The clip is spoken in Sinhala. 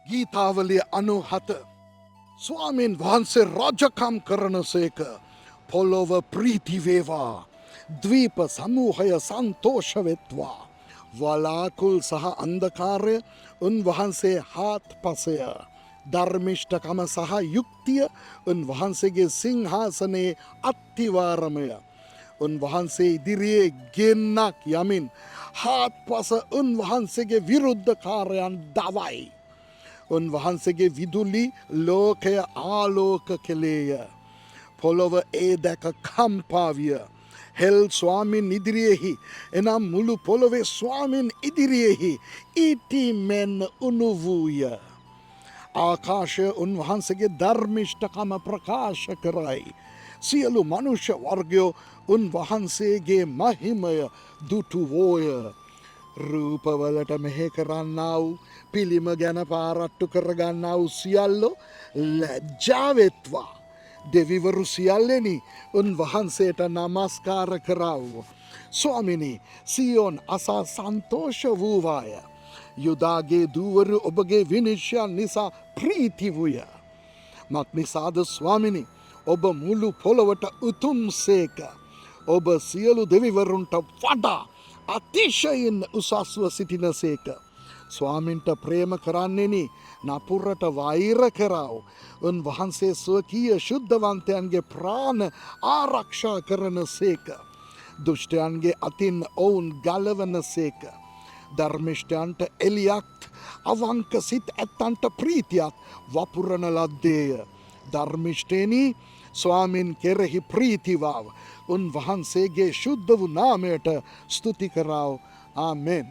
ගීතාවලිය 97 ස්වාමීන් වහන්සේ රාජකම් කරනසේක පොළොව ප්‍රීති වේවා ද්වීප සමූහය සන්තෝෂ වෙත්වා වලාකුල් සහ අන්ධකාරය උන්වහන්සේ හාත්පසය ධර්මිෂ්ඨකම සහ යුක්තිය උන්වහන්සේගේ සිංහාසනයේ අත්තිවාරමය උන්වහන්සේ ඉදිරියේ ගෙන්නක් යමින් හාත්පස උන්වහන්සේගේ විරුද්ධකාරයන් දවයි උන්වහන්සේගේ විදුලි ලෝකය ආලෝක කෙලේය පොළොව ඒ දැක කම්පාවිය හෙල් ස්වාමින් ඉදිරියෙහි එනම් මුළු පොළොවේ ස්වාමින් ඉදිරියෙහි ඊටි මෙන් උනුවූය ආකාශය උන්වහන්සේගේ ධර්මිෂ්ඨකම ප්‍රකාශ කරයි සියලු මනුෂ්‍ය වර්ගයෝ උන්වහන්සේගේ මහිමය දුටුවෝය රූපවලට මෙහෙ කරන්නා වූ පිළිම ගැන පාරට්ටු කරගන්නා වූ සියල්ලෝ ලැජ්ජාවෙත්වා දෙවිවරු සියල්ලෙනි උන්වහන්සේට නමස්කාර කරාව ස්වාමිනි සියොන් අසා සන්තෝෂ වූවාය යුදාගේ දූවරු ඔබගේ විනිශ්චයන් නිසා ප්‍රීති වූය මක් නිසාද ස්වාමිනි ඔබ මුළු පොළොවට උතුම් සේක ඔබ සියලු දෙවිවරුන්ට වඩා අතිශයින් උසස්ව සිටින සේක ස්වාමින්ට ප්‍රේම කරන්නෙනි නපුරට වෛර කරාව උන්වහන්සේ ස්වකීය ශුද්ධවන්තයන්ගේ ප්‍රාණ ආරක්ෂා කරන සේක දුෂ්ටයන්ගේ අතින් ඔවුන් ගලවන සේක ධර්මිෂ්ඨයන්ට එලියක්ත් අවංක සිත් ඇත්තන්ට ප්‍රීතියක් වපුරන ලද්දේය ධර්මිෂ්ඨේනි ස්වාමින් කෙරෙහි ප්‍රීතිවාව උන්වහන්සේගේ ශුද්ධ වූ නාමයට ස්තුති කරාව ආමෙන්